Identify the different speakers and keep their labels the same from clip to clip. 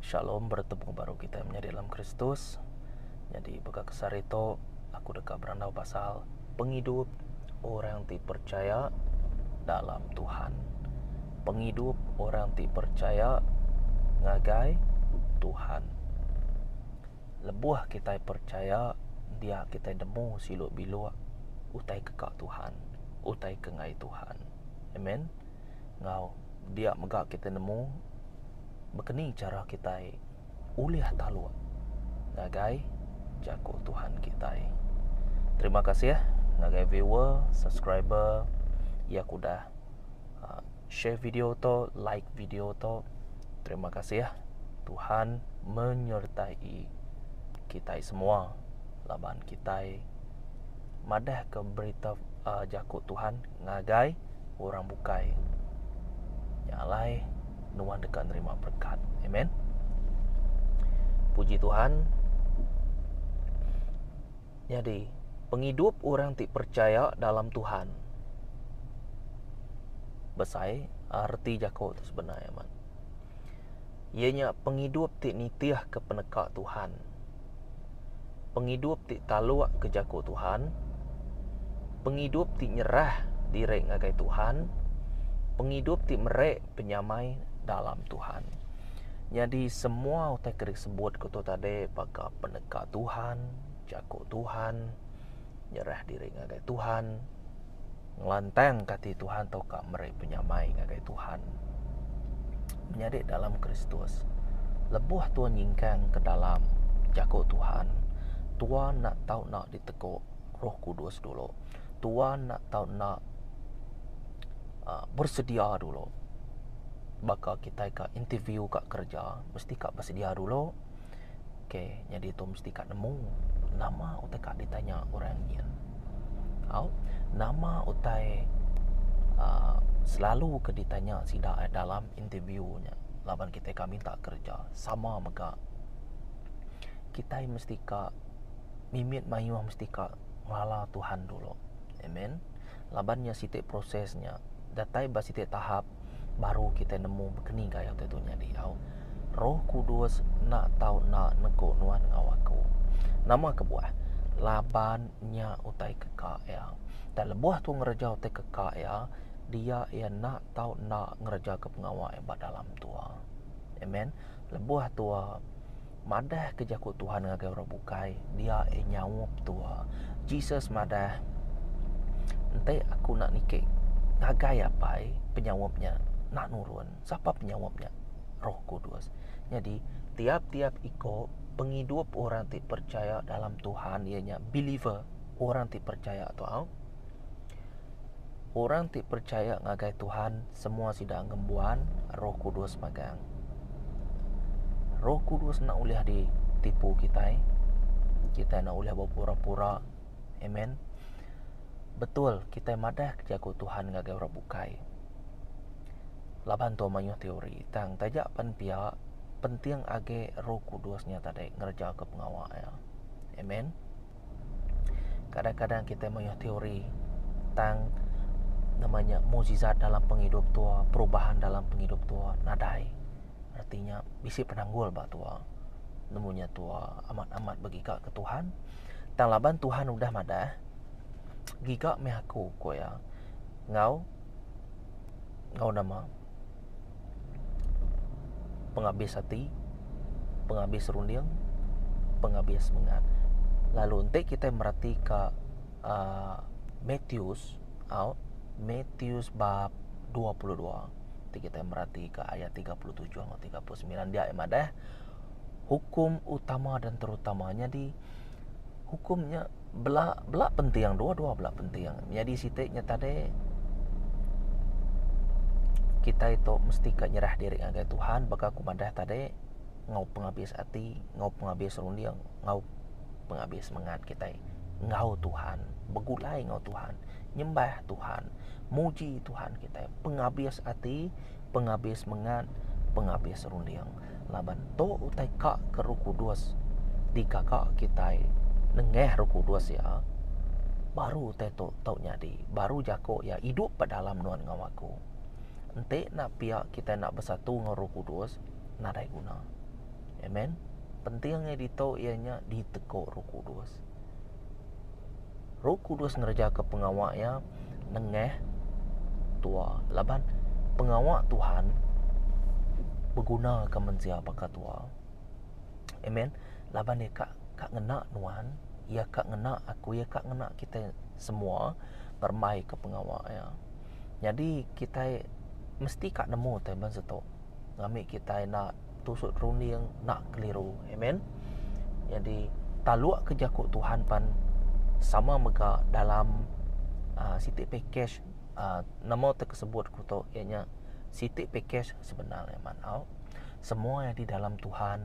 Speaker 1: Shalom, bertemu baru kita menjadi dalam Kristus. Jadi bega kesar itu aku dekat berandau pasal penghidup orang yang percaya dalam Tuhan. Penghidup orang yang percaya ngagai Tuhan. Lebuh kita percaya dia kita nemu siluk biluk utai kekak Tuhan, utai kengai Tuhan. Amen. Ngau dia megak kita nemu bekeni cara kita uliah talua ngagai jago Tuhan kita. Terima kasih ya ngagai viewer, subscriber ya kudah share video to, like video to. Terima kasih ya. Tuhan menyertai kita semua. Laban kita madah ke berita jago Tuhan ngagai orang bukai. Nyalai nuan dekat nerima berkat. Amen. Puji Tuhan. Jadi, penghidup orang tidak percaya dalam Tuhan. Besai arti jago itu sebenarnya, man. Ianya penghidup tidak nitiah ke penekak Tuhan. Penghidup tidak taluak ke jago Tuhan. Penghidup tidak nyerah diri ngagai Tuhan. Penghidup tidak merek penyamai dalam Tuhan. Jadi semua utai kerik sebut kutu tadi pakai pendekat Tuhan, jago Tuhan, nyerah diri ngagai Tuhan, ngelantang kati Tuhan atau kak merek penyamai ngagai Tuhan. Menjadi dalam Kristus. Lebuh Tuhan nyingkang ke dalam jago Tuhan. Tuhan nak tahu nak ditekuk Roh Kudus dulu. Tuhan nak tahu nak bersedia dulu. Bakal kita ke interview kat kerja, mesti kak bersedia dulu. Okey, jadi tu mesti kak nemu nama utai kak ditanya orang ni. Nama utai selalu ke ditanya sida dalam interviewnya. Laban kita minta kerja sama mega. Kita mesti kak mimit mayu mesti kak ngala Tuhan dulu. Amen. Labannya sitik prosesnya. Datai basitik tahap baru kita nemu bekeni gaya tu nyadi au. Roh Kudus nak tahu nak neko nuan ngawaku. Nama kebuah labannya utai kekak ya. Dan lebuah tu ngerja utai kekak ya, dia nak tahu nak ngerja ke pengawal hebat dalam tua. Amen. Lebuah tua madah kejaku Tuhan ngagai orang bukai, dia nyawup tua. Jesus madah entai aku nak nikik ngagai apa penyawapnya nak nurun. Siapa penyawapnya? Roh Kudus. Jadi tiap-tiap iko penghidup orang tidak percaya dalam Tuhan, ianya believer, orang tidak percaya atau orang tidak percaya ngagai Tuhan, semua sidang gembuan Roh Kudus magang. Roh Kudus nak uliah ditipu kita. Kita nak uliah berpura-pura. Amen. Betul, kita madah jago Tuhan ngagai orang bukai. Laban tu mayuh teori tang tajak pan pia penting age Roh Kudusnya tadi ngerja ke pengawal ya. Amen. Kadang-kadang kita mayuh teori tang namanya mukjizat dalam penghidup tua, perubahan dalam penghidup tua nadai. Artinya bisi penanggul ba tua. Nemunya tua amat-amat bagi ke Tuhan. Tang laban Tuhan udah madah giga mehaku ko ya. Ngau nama penghabis hati, penghabis runding, penghabis mengat. Lalu nanti kita merhati ke Matius bab 22. Nanti kita merhati ke ayat 37 atau 39. Dia madah hukum utama dan terutamanya di hukumnya belak penting, dua-dua belak penting. Jadi sitiknya tadi kita itu mesti nyerah diri ngagai Tuhan. Baka kumadah tadi ngau penghabis hati, ngau penghabis runding, ngau penghabis mengat kita. Ngau Tuhan, begulai ngau Tuhan, nyembah Tuhan, muji Tuhan kita. Penghabis hati, penghabis mengat, penghabis runding. Laban to utai kak ke Roh Kudus di kakak kita nengeh Roh Kudus ya. Baru utai to tau nyadi, baru jako ya hidup pada dalam nuan ngawaku. Ente nak pihak kita nak bersatu dengan Roh Kudus, nadai guna. Amen. Pentingnya dito ianya diteguk Roh Kudus. Roh Kudus ngerja ke pengawak ya nengeh tua laban pengawak Tuhan berguna ke mensia pakat tua. Amen. Laban dia kak ngena nuan, ya kak ngena aku, ya kak ngena kita semua bermai ke pengawak ya. Jadi kita mesti kak nemu teman setok. Ngamik kita nak tusuk runi yang nak keliru. Amen. Jadi taluak ke jakuk Tuhan pan sama mega dalam sitik package nama tersebut kuto ianya sitik package sebenarnya man. Semua yang di dalam Tuhan,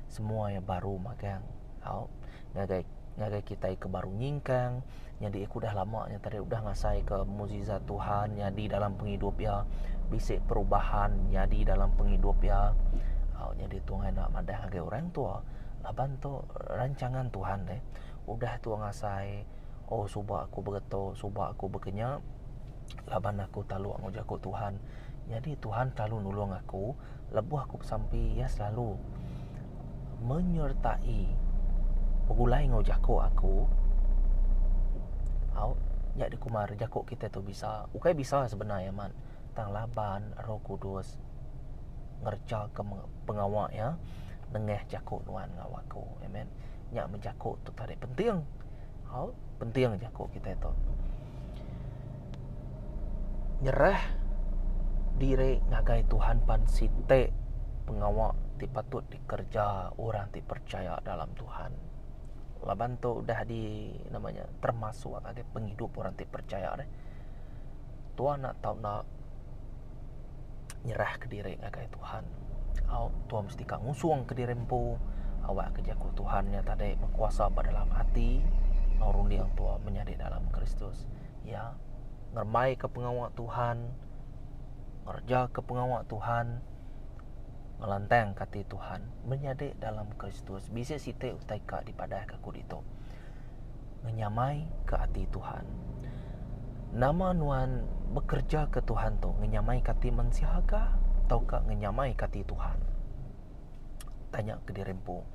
Speaker 1: semua yang baru magang ngagai kita ke baru nyingkang. Jadi aku dah lama nya tadi udah ngasai ke mukjizat Tuhan jadi dalam penghidup ya, bisik perubahan jadi dalam penghidup ya. Jadi Tuhan nak madah ngagai orang tua laban tu rancangan Tuhan deh. Udah tua ngasai subak aku begeto, subak aku berkenyak laban aku talu ngojakku Tuhan. Jadi Tuhan selalu nulung aku, lebuh aku sampai ya selalu menyertai pegulai ngojakku aku. Jadi kumar jakuk kita tu bisa. Ukai bisa sebenarnya man. Tang laban Roh Kudus ngerja ke pengawak ya. Nengeh jakuk nuan ngawaku. Amen. Nyak menjakuk tu tadi penting. Penting jakuk kita tu. Nyerah diri ngagai Tuhan pan site pengawak ti patut dikerja orang ti percaya dalam Tuhan. Laban tu dah di namanya termasuk ngagai penghidup orang ti percaya deh. Tuhan nak tahu nak nyerah ke diri ngagai Tuhan. Tuhan mesti kak ngusung ke diri empu. Awak kerja ku Tuhan nya tadi berkuasa pada dalam hati. Norun yang tua menjadi dalam Kristus. Ya, ngermai ke pengawak Tuhan, ngerja ke pengawak Tuhan, ngelantang kati Tuhan, menjadi dalam Kristus. Bisa site utai ka dipadah ke kudito. Ngenyamai ke hati Tuhan. Nama nuan bekerja ke Tuhan tu ngenyamai kati mensiaga atau ka ngenyamai kati Tuhan. Tanya ke dirempu.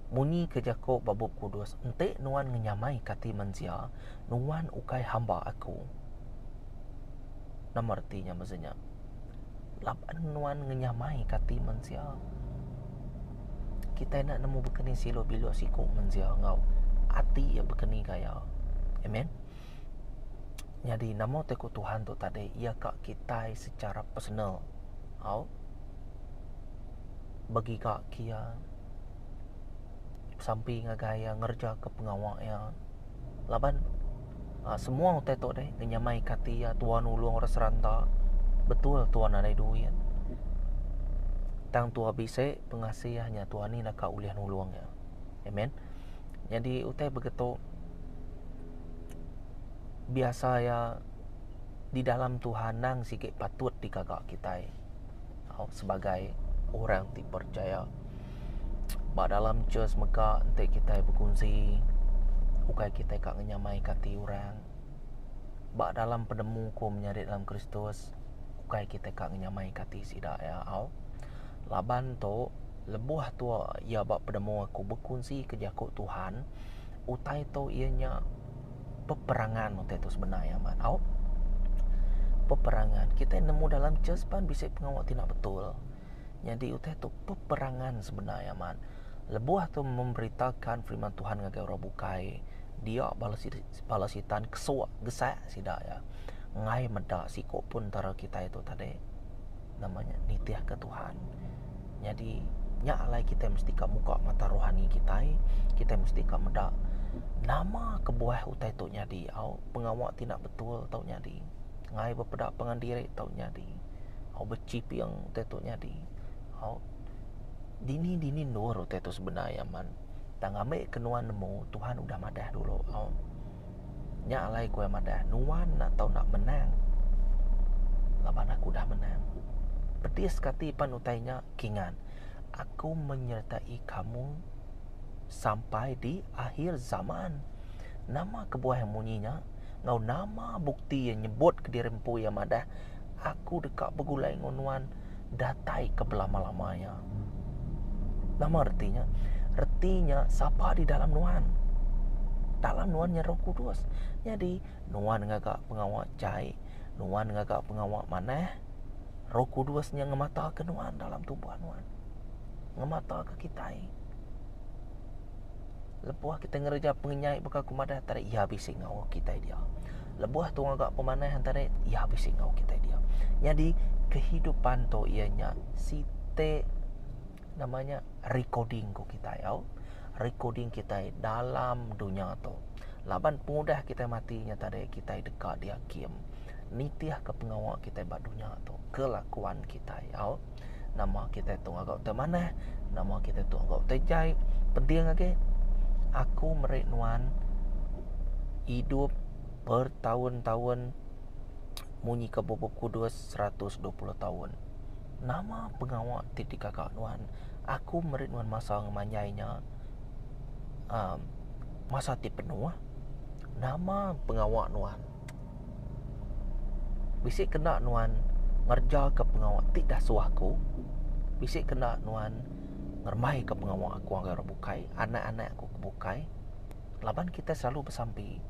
Speaker 1: Muni ke jako babuk kudus, ente nuan ngenyamai kati mensia, nuan ukai hamba aku. Nama artinya maksudnya laban nuan ngenyamai kati mensia. Kita nak nemu berkeni silo bilo siku mensia ngau. Hati ya berkeni gaya. Amen. Jadi nama teku Tuhan tu tadi ia kak kita secara personal. Bagi kak kia sampai ngagaya ngerja ke pengawak yang laban semua utai tu deh ngenyamai kati ya tuan ulung ras ranta betul tuan ada duit tang tua bise pengasihnya tuan ni nak ulian ulung ya. Amen. Jadi utai begitu biasa ya di dalam Tuhan nang sikit patut dikagak kita sebagai orang ti percaya. Ba dalam church maka ente kita berkongsi ukai kita kak ngenyamai kati orang. Ba dalam penemu ku menyari dalam Kristus ukai kita kak ngenyamai kati sida ya laban tu lebuh tu ya ba penemu aku berkongsi ke jakuk Tuhan utai tu ianya peperangan utai tu sebenarnya man peperangan kita nemu dalam church pan bisa pengawak tidak betul. Jadi utai tu peperangan sebenarnya man. Lebuah tu memberitakan firman Tuhan ngagai orang bukai. Dia balasitan kesuak gesak sida ya. Ngai medak sikok pun tara kita itu tadi namanya nitiah ke Tuhan. Jadi nyalai kita mesti ka muka mata rohani kita mesti ka medak nama kebuah utai tu nyadi pengawak tidak betul tau nyadi. Ngai berpedak pengandiri tau nyadi. Becip yang utai tu nyadi. Dini nur utai tu sebenarnya man. Tang ambil kenuan nemu Tuhan udah madah dulu. Nya alai ku madah nuan nak tahu nak menang. Laban aku dah menang. Pedis kati pan utainya kingan. Aku menyertai kamu sampai di akhir zaman. Nama kebuah yang munyinya ngau nama bukti yang nyebut ke dirempu yang madah. Aku dekat bergulai ngonuan datai ke belama-lamanya. Nama artinya? Artinya siapa di dalam Nuhan? Dalam Nuhannya Roh Kudus. Jadi Nuhan ngagak pengawak cai, Nuhan ngagak pengawak maneh, Roh Kudusnya ngemata ke Nuhan dalam tubuh Nuhan. Ngemata ke kita. Lepuh kita ngerja pengenyai baka kumadah tadi ia bising ngau kita dia. Lebuh tu ngagak pemanah antara ia bising ngau kita dia. Jadi kehidupan tu ianya site namanya recording ko kita ya. Recording kita dalam dunia tu. Laban pemudah kita matinya tadi kita dekat dia kiem. Nitiah ke pengawal kita bad dunia tu. Kelakuan kita ya. Nama kita tu ngagak te mana? Nama kita tu ngagak te jai. Penting lagi. Aku merik Nuhan hidup bertahun-tahun munyi ke Bapa Kudus 120 tahun. Nama pengawal titik kakak Nuhan. Aku merik Nuhan masa ngemanyainya masa ti penuh. Nama pengawal Nuhan. Bisik kena Nuhan ngerja ke pengawal tidak suaku. Bisik kena Nuhan ngermai ke pengawal aku agar bukai, anak-anak aku bukai. Laban kita selalu bersampi.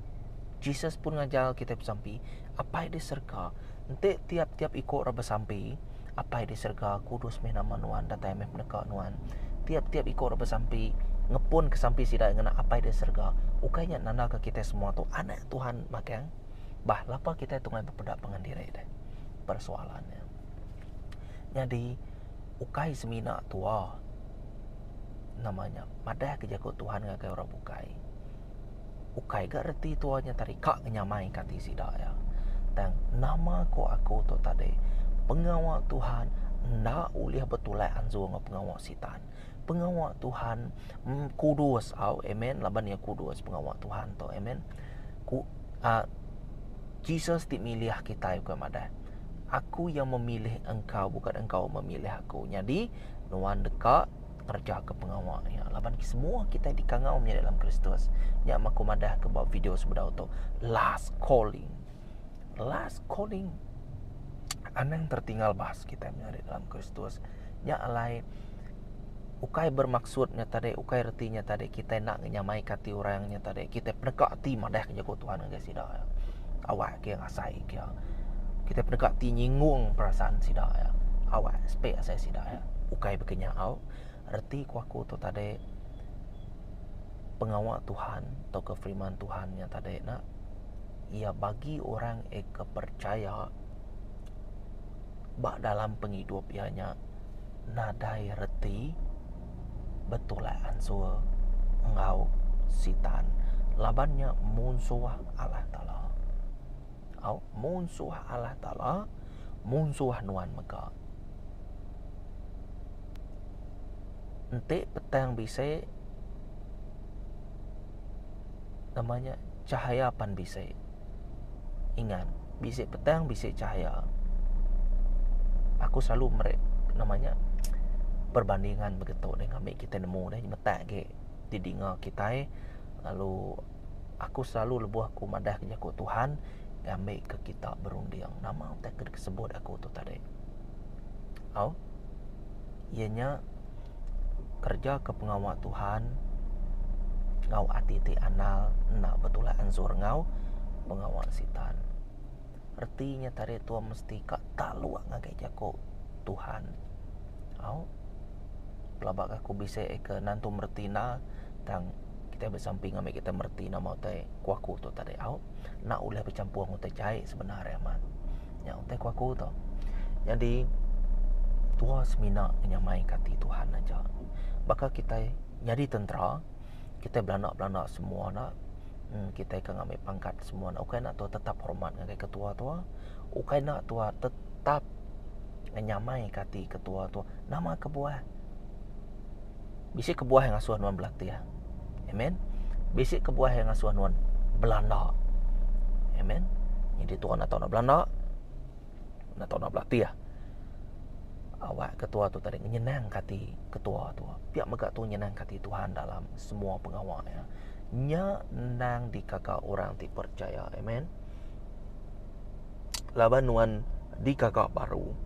Speaker 1: Jesus pun ngajar kita bersampi. Apa yang diserka? Nanti tiap-tiap ikut raba sampi. Apa yang diserka? Kudus meh nama Nuhan, datang meh menekak Nuhan. Tiap-tiap ikut raba sampi. Ngepun ke sampi sidak ngena apa yang diserka. Ukainya nanda ke kita semua tu anak Tuhan makan. Bah lapa kita tu ngai berpedak pengan diri deh. Persoalannya. Jadi ukai semina tua namanya madah kejago Tuhan ngakai orang bukai. Ukai gak reti tuanya tadi kak nyamai kati sidak ya. Dan nama ko aku tu tadi pengawal Tuhan ndak ulih betulai anzu ngau pengawal sitan. Pengawal Tuhan kudus au amen laban ya kudus pengawal Tuhan tu amen. Jesus dimilih kita juga madah. Aku yang memilih engkau bukan engkau memilih aku. Jadi Nuhan dekat kerja ke pengawal ya. Laban semua kita dikangau menjadi dalam Kristus. Ya maku madah ke bawah video sebelah tu. Last calling. Last calling. Anang tertinggal bahas kita menjadi dalam Kristus. Ya alai ukai bermaksudnya tadi, ukai retinya tadi kita nak nyamai kati orangnya tadi. Kita penegak hati madah kejago Tuhan enggak sidak ya. Awak ke ngasai ke. Kita penegak hati nyinggung perasaan sidak ya. Awak spek saya sidak ya. Ukai berkenyau. Erti kuaku tu tadi pengawal Tuhan atau kefirman Tuhan yang tadi nak ia bagi orang kepercaya bak dalam penghidup ianya nadai reti betul ansur engau sitan labannya musuh Allah Ta'ala au musuh Allah Ta'ala musuh Nuhan maka entik petang bisa namanya cahaya pan bisa ingat bisa petang bisa cahaya. Aku selalu namanya perbandingan begitu dengan ambil kita nemu dah metak ke di dengar kita lalu aku selalu lebuh aku madah kerja ku Tuhan ambil ke kita berundiang nama tak sebut aku tu tadi. Ianya kerja ke pengawal Tuhan ngau ati-ti anal nak betul ansur ngau pengawal sitan. Artinya tadi tua mesti kak taluak ngagai jago Tuhan. Pelabak aku bisa ke nantu mertina tang kita bersamping ambil kita mertina mau teh kuaku tu tadi nak ulah bercampur mau teh cai sebenarnya man. Ya teh kuaku tu. Jadi tua semina nyamai kati Tuhan aja. Bakal kita jadi tentera, kita belanak semua nak, kita akan ambil pangkat semua nak. Ukai nak tua tetap hormat dengan ketua tua, ukai nak tua tetap nyamai kati ketua tua. Nama kebuah, bisik kebuah yang asuhan Nuhan Belati ya, amen. Bisik kebuah yang asuhan Nuhan Belanda, amen. Jadi tua nak tahu nak Belanda, nak tahu nak Belati ya. Awak ketua tu tadi nyenang kati ketua tu. Pihak megak tu nyenang kati Tuhan dalam semua pengawal ya. Nyenang di kakak orang ti percaya. Amen. Laban Nuhan di kakak baru.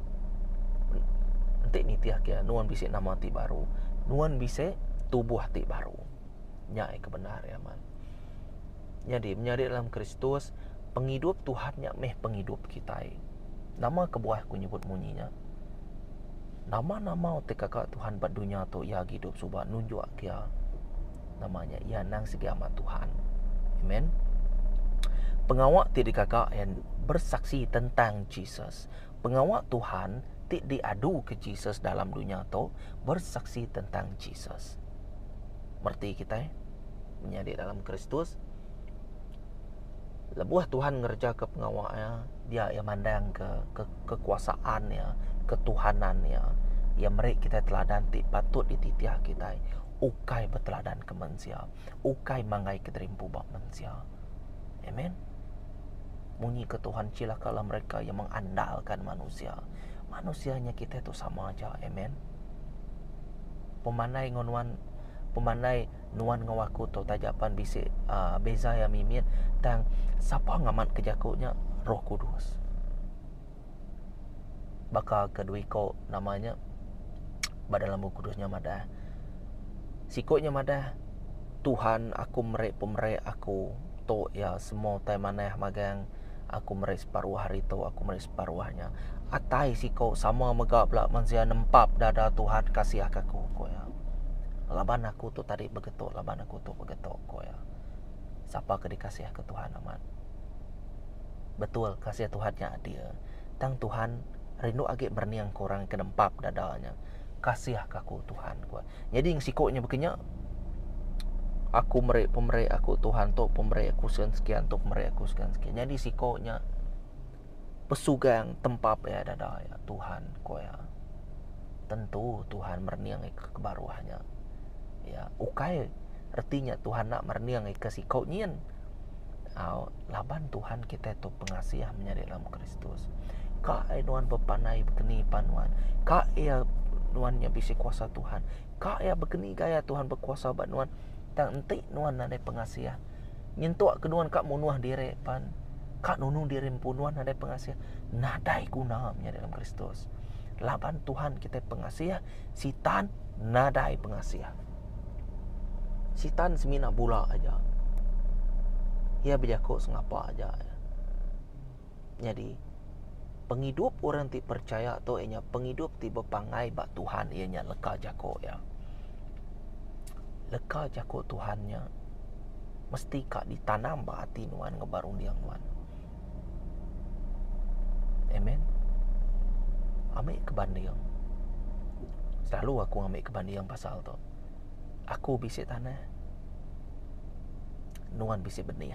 Speaker 1: Nanti nitiah kia nuan bisik nama ti baru, nuan bisik tubuh ti baru. Nyai kebenar ya man. Jadi menjadi dalam Kristus, penghidup Tuhan nya meh penghidup kita. Nama kebuah ku nyebut munyinya. Nama-nama te kakak Tuhan bat dunia tu ia hidup subah nunjuk kia. Namanya ia nang segi amat Tuhan. Amen. Pengawak ti di kakak yang bersaksi tentang Jesus. Pengawak Tuhan ti diadu ke Jesus dalam dunia tu bersaksi tentang Jesus. Merti kita menjadi dalam Kristus. Lebuah Tuhan ngerja ke pengawaknya, dia yang mandang ke kekuasaannya, ketuhanannya. Yang mereka kita teladan ti patut dititiah kita. Ukai berteladan ke manusia, ukai mangai keterimpu bak manusia. Amen. Munyi ke Tuhan cilakalah mereka yang mengandalkan manusia. Manusianya kita itu sama aja. Amen. Pemandai ngonuan, pemandai nuan ngawaku tu tajapan bisik beza yang mimit tang siapa ngamat kejakutnya Roh Kudus. Bakal kedua kau namanya dalam Roh Kudusnya madah. Sikutnya madah Tuhan aku merek pemerek aku to ya semua tai maneh magang aku merek separuh hari tu aku merek separuhnya. Atai sikau sama megak pula manusia nempap dada Tuhan kasih aku ko ya. Laban aku tu tadi begetuk, laban aku tu begetuk ko ya. Siapa ke dikasih ke Tuhan amat. Betul kasih Tuhannya dia. Tang Tuhan rindu agak berniang korang ke nempap dadanya. Kasih aku Tuhan ko. Jadi yang sikoknya begini aku merek pemerek aku Tuhan tu pemerek aku sekian tu pemerek aku sekian. Jadi sikoknya pesugang tempap ya dada ya Tuhan ko ya. Tentu Tuhan merniang kebaruahnya. Ya, ukai artinya Tuhan nak merniang ke sikau nyen. Laban Tuhan kita tu pengasih menjadi dalam Kristus. Ka nuan bepanai begini panuan. Ka ia nuannya bisa kuasa Tuhan. Ka ia begini gaya Tuhan berkuasa bat nuan. Tang enti nuan ada pengasih. Nyentuak keduan kak munuah diri pan. Kak nunu diri punuan ada pengasih. Nadai guna menjadi dalam Kristus. Laban Tuhan kita pengasih, sitan nadai pengasih. Sitan semina bula aja. Ia berjakut sengapa aja. Jadi penghidup orang ti percaya tu ianya penghidup ti berpangai bak Tuhan ianya leka jakut ya. Leka jakut Tuhannya mesti kak ditanam bak hati nuan ngebarung diang nuan. Amen. Ambil kebanding. Selalu aku ambil kebanding pasal tu. Aku bisik tanah. Nuan bisik benih.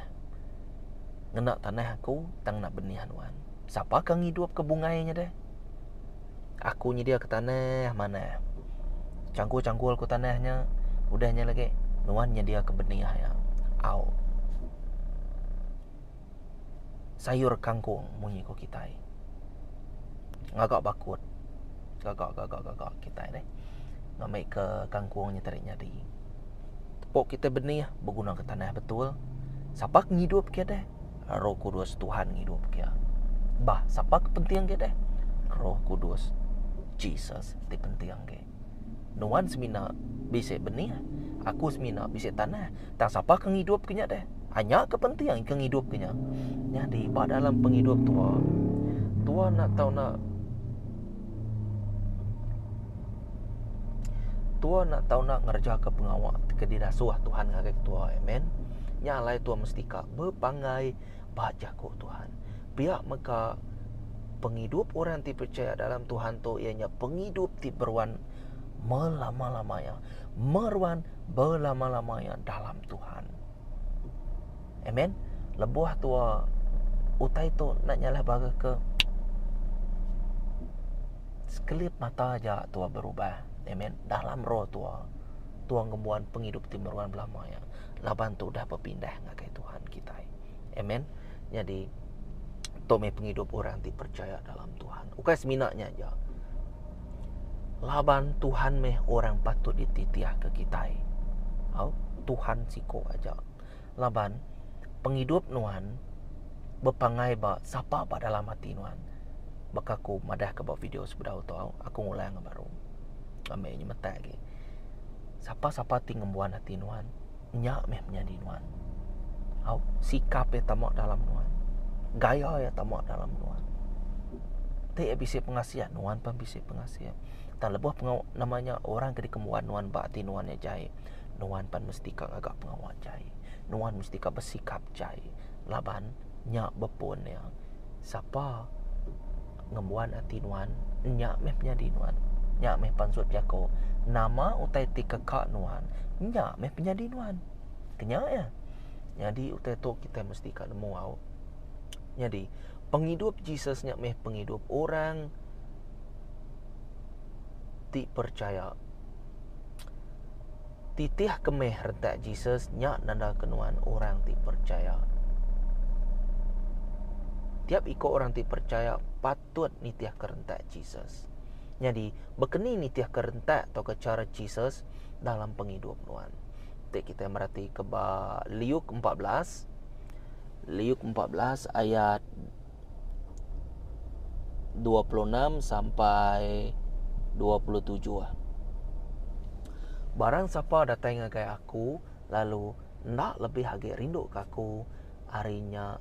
Speaker 1: Ngenak tanah aku tang nak benih nuan. Siapa kang hidup ke bungainya deh? Aku nyedia ke tanah mana? Cangkul-cangkul ku tanahnya. Udahnya lagi. Nuan nyedia ke benih ya. Au. Sayur kangkung munyi ku kita. Ngagak bakut. Gagak kita deh. Ngambil ke kangkungnya tariknya di. Tepuk kita benih berguna ke tanah betul. Siapa ngidup kia deh? Roh Kudus Tuhan ngidup kia. Bah, siapa kepentingan kia deh? Roh Kudus Jesus di penting ke. Nuan semina bisa benih. Aku semina bisa tanah. Tak siapa kang hidup kia deh? Hanya kepentingan kang hidup kia. Jadi dalam penghidup tua. Tua nak tahu nak tua nak tahu nak ngerja ke pengawak ke didasuh Tuhan ngagak tua. Amen. Nyalai tua mesti kak berpangai baca ko Tuhan. Pihak maka penghidup orang ti percaya dalam Tuhan tu ianya penghidup ti berwan melama-lamanya. Merwan berlama-lamanya dalam Tuhan. Amen. Lebuah tua utai tu nak nyalah baga ke sekelip mata aja tua berubah. Amen. Dalam roh tua ngembuan penghidup timurwan belamanya. Laban tu dah berpindah ngakai Tuhan kita. Amen. Jadi tome penghidup orang ti percaya dalam Tuhan. Ukai seminaknya aja. Laban Tuhan meh orang patut dititiah ke kita. Tuhan siko aja. Laban penghidup nuan berpangai ba sapa ba dalam hati nuan. Baka aku madah ke bawah video sebelah tau. Aku ngulang baru. Ambil ini mata lagi. Siapa-siapa tinggal buan hati nuan. Nyak meh menjadi nuan. Sikap ya tamak dalam nuan. Gaya ya tamak dalam nuan. Tak bisa pengasihan nuan pun bisa pengasihan. Dan lebih namanya orang ke dikembuan nuan bakti nuan ya jahit. Nuan pan mesti kang agak pengawal jahit. Nuan mesti kang bersikap jahit. Laban nyak bepun ya. Siapa ngembuan hati nuan, nyak meh menjadi nuan. Nyak meh pansut jako. Nama utai tika kak nuan. Nyak meh menjadi nuan. Kenyak ya. Jadi utai tu kita mesti kat nemu au. Jadi penghidup Jesus nyak meh penghidup orang ti percaya. Titih kemeh rentak Jesus nyak nanda kenuan orang ti percaya. Tiap ikut orang ti percaya patut nitiah kerentak Jesus. Jadi berkeni nitiah kerentak atau ke cara Jesus dalam penghidup nuan. Kita merhati ke Liuk 14. Liuk 14 ayat 26 sampai 27. Barang siapa datang ke aku lalu nak lebih agak rindu ke aku, harinya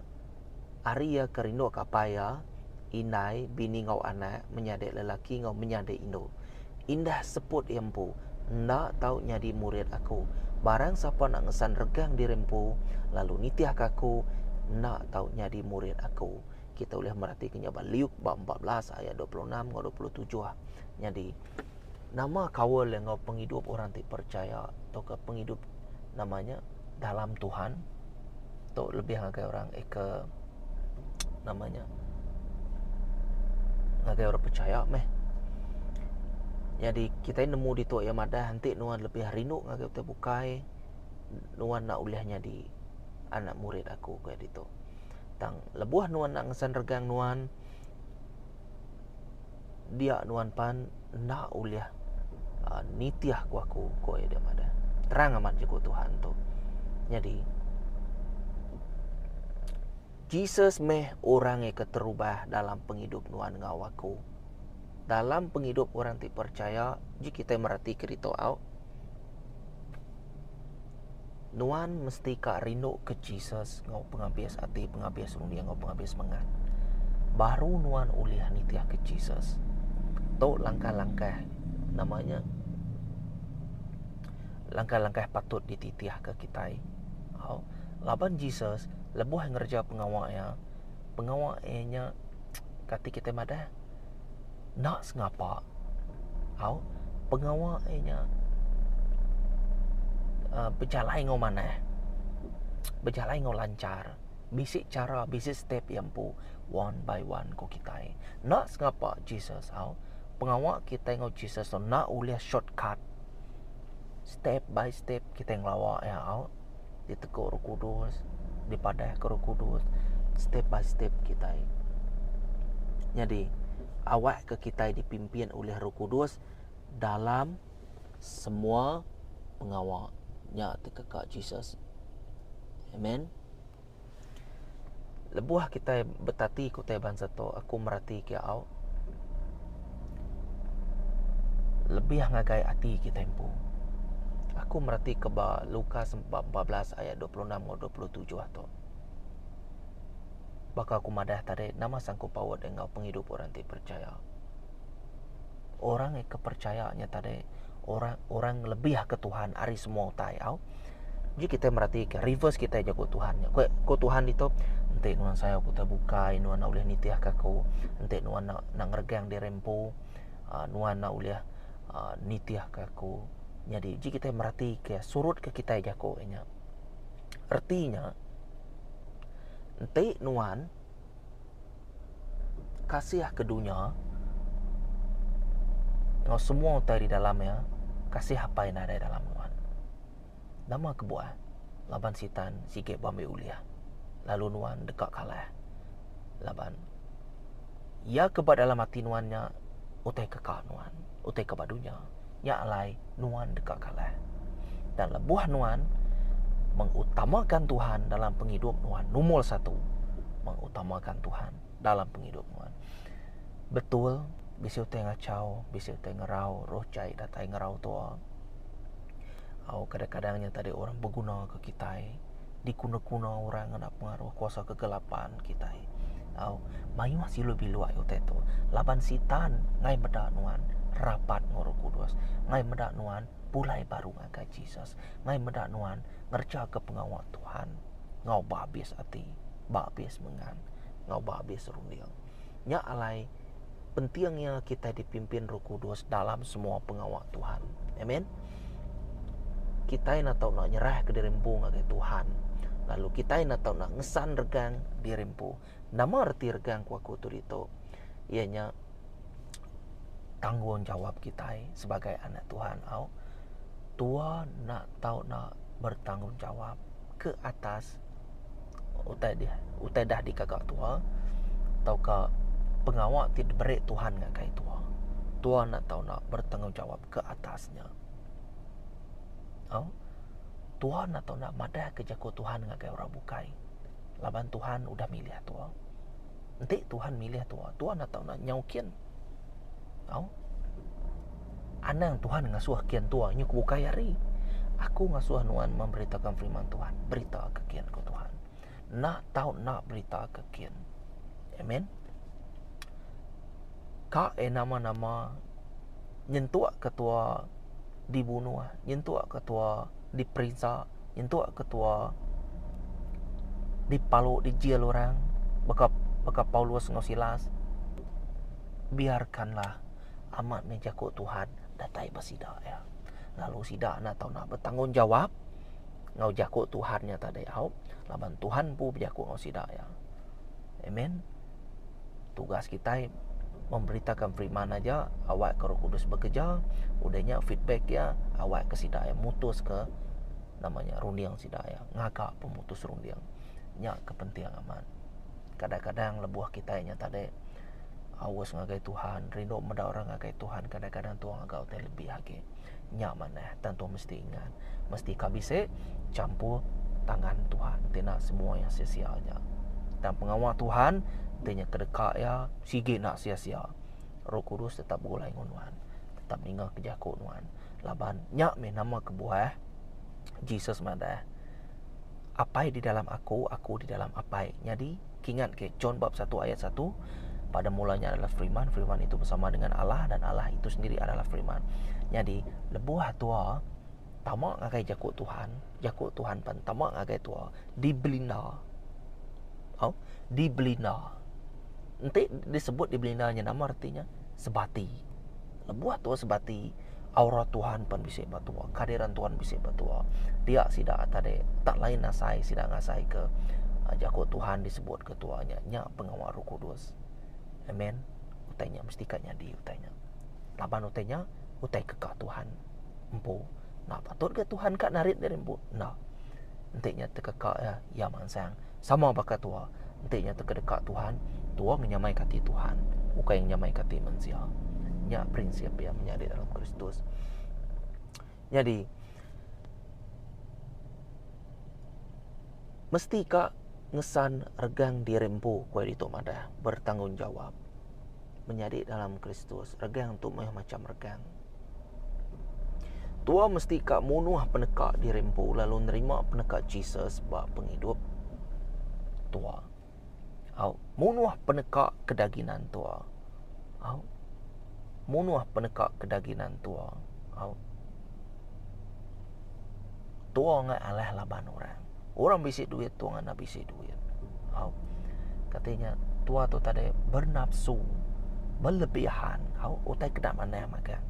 Speaker 1: Arya kerindu kapaya inai bini ngau anak menyadek lelaki ngau menyadek indo. Indah seput empu nak tahu nyadi murid aku. Barang siapa nak ngesan regang dirempu lalu nitiah kaku nak tahu nyadi murid aku. Kita boleh merhatikannya Liuk 14 ayat 26 ngau 27. Jadi nama kawal yang ngau penghidup orang ti percaya atau ke penghidup namanya dalam Tuhan. Tu lebih agak orang ke namanya ngagai orang percaya meh. Jadi kita nemu di tu yang ada nanti nuan lebih rindu ngagai kita bukai nuan nak ulihnya di anak murid aku kayak itu. Tang lebuah nuan nak ngesan regang nuan dia nuan pan nak uliah nitiah ku aku koe dia ada. Terang amat je ku Tuhan tu. Jadi Jesus meh orang yang keterubah dalam penghidup nuan ngau aku. Dalam penghidup orang ti percaya, jika kita merhati kerita au, nuan mesti kak rindu ke Jesus ngau penghabis hati, penghabis dunia, ngau penghabis mengan. Baru nuan uliah nitiah ke Jesus. Tu langkah-langkah namanya langkah-langkah patut dititiah ke kita. Laban Jesus lebuh ngerja pengawalnya. Pengawalnya kata kita madah nak sengapa. Pengawalnya berjalan ngau mana. Berjalan ngau lancar. Bisik cara, bisik step yang pu one by one ko kita. Nak sengapa Jesus. Pengawal kita ngau Jesus so nak uliah shortcut. Step by step kita ngelawak ya. Diteguk Roh Kudus, dipadah ke Roh Kudus, step by step kita. Jadi awak ke kita dipimpin oleh Roh Kudus dalam semua pengawalnya kekak Jesus. Amen. Lebuah kita betati kutai bangsa tu, aku merhati ke au. Lebih ngagai hati kita empu. Aku merhati ke Lukas 14 ayat 26 atau 27 tu. Baka aku madah tadi nama sangku pawa dengan penghidup orang ti percaya. Orang yang kepercayaannya tadi orang lebih ke Tuhan hari semua utai au. Jadi kita merhati ke reverse kita jago Tuhan. Ko Tuhan itu ente nuan saya aku terbuka, nuan nak boleh nitiah kaku, ente nuan nak ngergang di rempu, nuan nak boleh nitiah kaku. Jadi jika kita merhati ke surut ke kita jago nya. Artinya ente nuan kasih ke dunia ngau semua utai di dalamnya kasih apa yang ada di dalam nuan. Nama kebuah laban sitan sikit bambe uliah. Lalu nuan dekat kalah. Laban ia kebat dalam hati nuannya utai kekal nuan, utai kebat dunia. Ya alai nuan dekat kalah. Dan lebuah nuan mengutamakan Tuhan dalam penghidup nuan. Nomor 1 mengutamakan Tuhan dalam penghidup nuan. Betul, bisa utai ngacau, bisa utai ngerau, roh cai datai ngerau tua. Kadang-kadangnya tadi orang berguna ke kita, dikuna-kuna orang nak pengaruh kuasa kegelapan kita. Mayu masih lebih luak utai tu. Laban sitan ngai medak nuan rapat ngoro kudus, ngai medak nuan pulai baru ngagai Jesus, ngai medak nuan ngerja ke pengawal Tuhan. Ngau babis hati, babis mengan, ngau babis rundiang. Nya alai pentingnya kita dipimpin Roh Kudus dalam semua pengawal Tuhan. Amin. Kita nak tahu nak nyerah ke dirempu ngagai Tuhan. Lalu kita nak tahu nak ngesan regang dirempu. Nama arti regang kuaku tu itu, ianya tanggung jawab kita sebagai anak Tuhan. Tua nak tahu nak bertanggung jawab ke atas utai dah di kakak tua, atau ke pengawal tidak beri Tuhan ngagai tua. Tua nak tahu nak bertanggung jawab ke atasnya. Tua nak tahu nak madah ke jago Tuhan ngagai orang bukai. Laban Tuhan udah milih tua. Nanti Tuhan milih tua. Tua nak tahu nak nyaukian. Anang Tuhan ngasuh kian tua nyuk bukai hari. Aku ngasuh nuan memberitakan firman Tuhan. Berita ke kian ke Tuhan. Nak tahu nak berita ke kian. Amen. Kak nama-nama nyentuh ketua dibunuh, nyentuh ketua diperiksa, nyentuh ketua dipalu, dijial orang, baka Paulus ngosilas. Biarkanlah amat menjago Tuhan datai basida ya. Lalu sida nak tahu nak bertanggung jawab ngau jago Tuhannya tadi laban Tuhan pu berjago ngau sida ya. Amen. Tugas kita memberitakan firman aja, awak ke Roh Kudus bekerja, udahnya feedback ya, awak ke sidaya mutus ke namanya rundiang sidaya, ngagak pemutus rundiang, nya kepentingan aman. Kadang-kadang lebuah kita nya tadi awas ngagai Tuhan, rindu meda orang ngagai Tuhan, kadang-kadang tuang agak utai lebih lagi, nya mana, tentu mesti ingat, mesti kabise campur tangan Tuhan, tidak semua yang sia-sianya. Dan pengawal Tuhan tanya kedekat ya, sige nak sia-sia. Roh Kudus tetap gulai ngunuan, tetap ingat kejaku nuan. Laban nyak me nama kebuah Jesus madah. Apai di dalam aku di dalam apai. Jadi ingat ke John bab 1 ayat 1, pada mulanya adalah firman, firman itu bersama dengan Allah dan Allah itu sendiri adalah firman. Jadi lebuah tua tamak ngagai jaku Tuhan pan tamak ngagai tua dibelina. Dibelina. Nanti disebut dibelinanya nama artinya sebati. Lebuah tua sebati. Aura Tuhan pun bisa batua, kehadiran Tuhan bisa batua. Dia tidak tadi tak lain nasai, tidak ngasai ke jago Tuhan disebut ketuanya, nya pengawal Roh Kudus. Amen. Utainya mesti katnya di utainya. Laban utainya utai kekak Tuhan. Empu. Nah patut ke Tuhan kak narik dari empu. Nah. Nantinya terkekak ya mansang. Sama bakat tua. Nantinya terkedekat Tuhan. Tua menyamai kati Tuhan, bukan yang menyamai kati manusia. Nya prinsip yang menjadi dalam Kristus. Jadi mesti kak ngesan regang dirempu kue itu madah bertanggung jawab menjadi dalam Kristus. Regang tu macam regang. Tua mesti kak munuh penekak dirempu lalu nerima penekak Jesus bak penghidup tua. Munuh penekak kedaginan tua. Munuh penekak kedaginan tua. Tua ngai alah laban orang. Orang bisi duit, tua ngai bisi duit. Katanya tua tu tadi bernafsu, berlebihan. Utai kedak mana makan.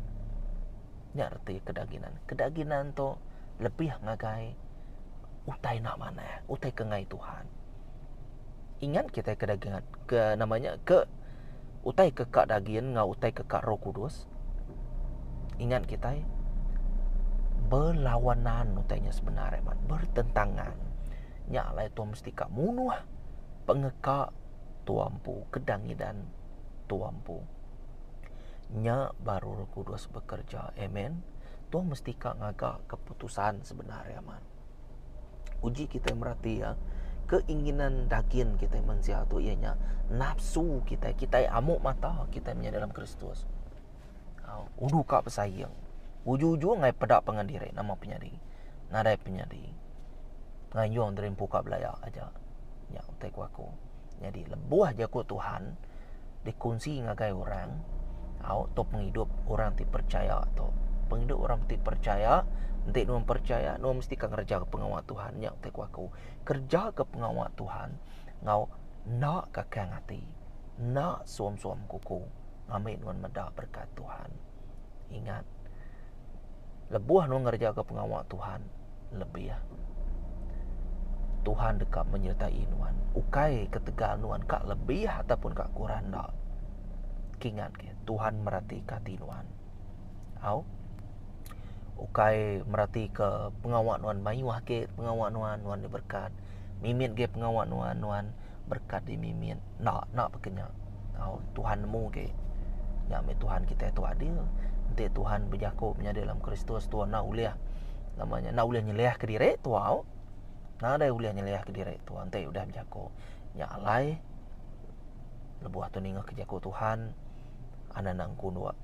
Speaker 1: Nya arti kedaginan. Kedaginan tu lebih ngagai utai nak mana, utai kengai Tuhan. Ingat kita kedagingan ke namanya ke utai kekak daging ngau utai kekak Roh Kudus. Ingat kita berlawanan utainya sebenarnya man, bertentangan. Nya alai tu mesti kak munuh pengekak tuampu kedangidan tuampu. Nya baru Roh Kudus bekerja. Amen. Tu mesti kak ngagak keputusan sebenarnya man. Uji kita merhati ya, keinginan daging kita manusia tu ianya nafsu kita amuk mata kita punya dalam Kristus. Udu kak pesayang. Ujung-ujung ngai pedak pengandiri nama penyadi. Nadai penyadi. Ngayong dari buka belaya aja. Ya utai aku. Jadi lebuah jago Tuhan dikunci ngagai orang. To penghidup orang ti percaya atau penghidup orang ti percaya. Nanti nuang percaya, nuang mesti kan kerja ke pengawal Tuhan. Ya utai aku. Kerja ke pengawal Tuhan. Ngau nak kakang hati. Nak suam-suam kuku. Ngambil nuan medak berkat Tuhan. Ingat. Lebuah nuang kerja ke pengawal Tuhan. Lebih ya. Tuhan dekat menyertai nuan. Ukai ketegal nuan kak lebih ataupun kak kurang nak. Ingat ke Tuhan merhati kati nuan. Ukai merhati ke pengawal nuan mayuah ke pengawal nuan diberkat. Mimit ke pengawal nuan berkat di mimit. Nak berkenyak. Tuhan nemu ke. Ya Tuhan kita itu adil. Nanti Tuhan berjakup menjadi dalam Kristus Tuhan nak uliah. Namanya nak uliah nyeliah ke diri Tuhan. Nah ada uliah nyeliah ke diri Tuhan. Nanti udah berjakup. Ya alai. Lebuah tu ningah kejakup Tuhan. Anak-anak kunwa.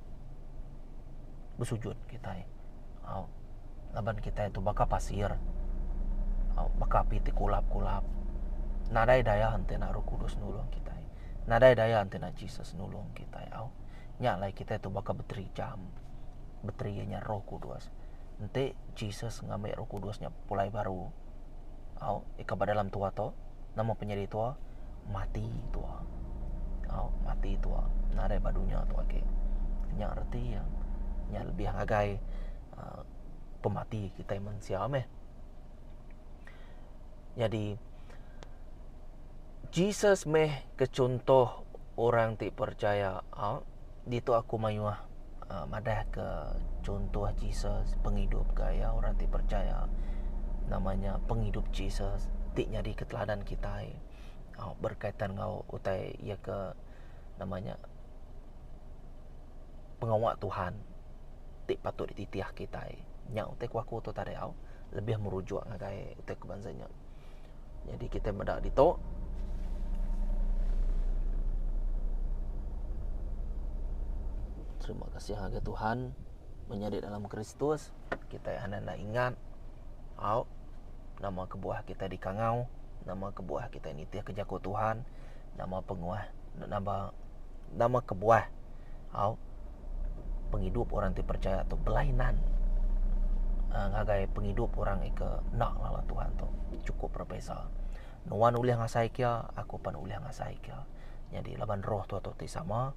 Speaker 1: Bersujud kita. Laban kita itu baka pasir. Baka piti kulap-kulap. Nadai daya hante nak Roh Kudus nulung kita. Nadai daya hante nak Jesus nulung kita. Nyalai kita itu baka beteri jam. Beterinya Roh Kudus. Nanti Jesus ngambil Roh Kudusnya pulai baru. Ika dalam tua to. Nama penyedi tua. Mati tua. Mati tua. Nadai badunya tua ke. Nyak arti yang. Nyak lebih ngagai. Pemati kita yang manusia meh. Jadi Jesus meh kecontoh orang ti percaya. Dito aku mayuah madah ke contoh Jesus penghidup gaya orang ti percaya. Namanya penghidup Jesus. Ti jadi keteladan kita. Berkaitan ngau utai ia ke namanya pengawal Tuhan. Ti patut dititiah kita. Nya utai aku tu tadi lebih merujuk ngagai utai kebansanya. Jadi kita medak dito. Terima kasih kepada Tuhan menjadi dalam Kristus. Kita anak-anak ingat nama kebuah kita di kangau, nama kebuah kita nitiah kejaku Tuhan, nama penguah nama kebuah penghidup orang ti percaya tu belainan ngagai penghidup orang ika nak lala Tuhan tu cukup berbeza. Nuan uliah ngasai kia, aku pan uliah ngasai kia. Jadi laban roh tu atau ti sama.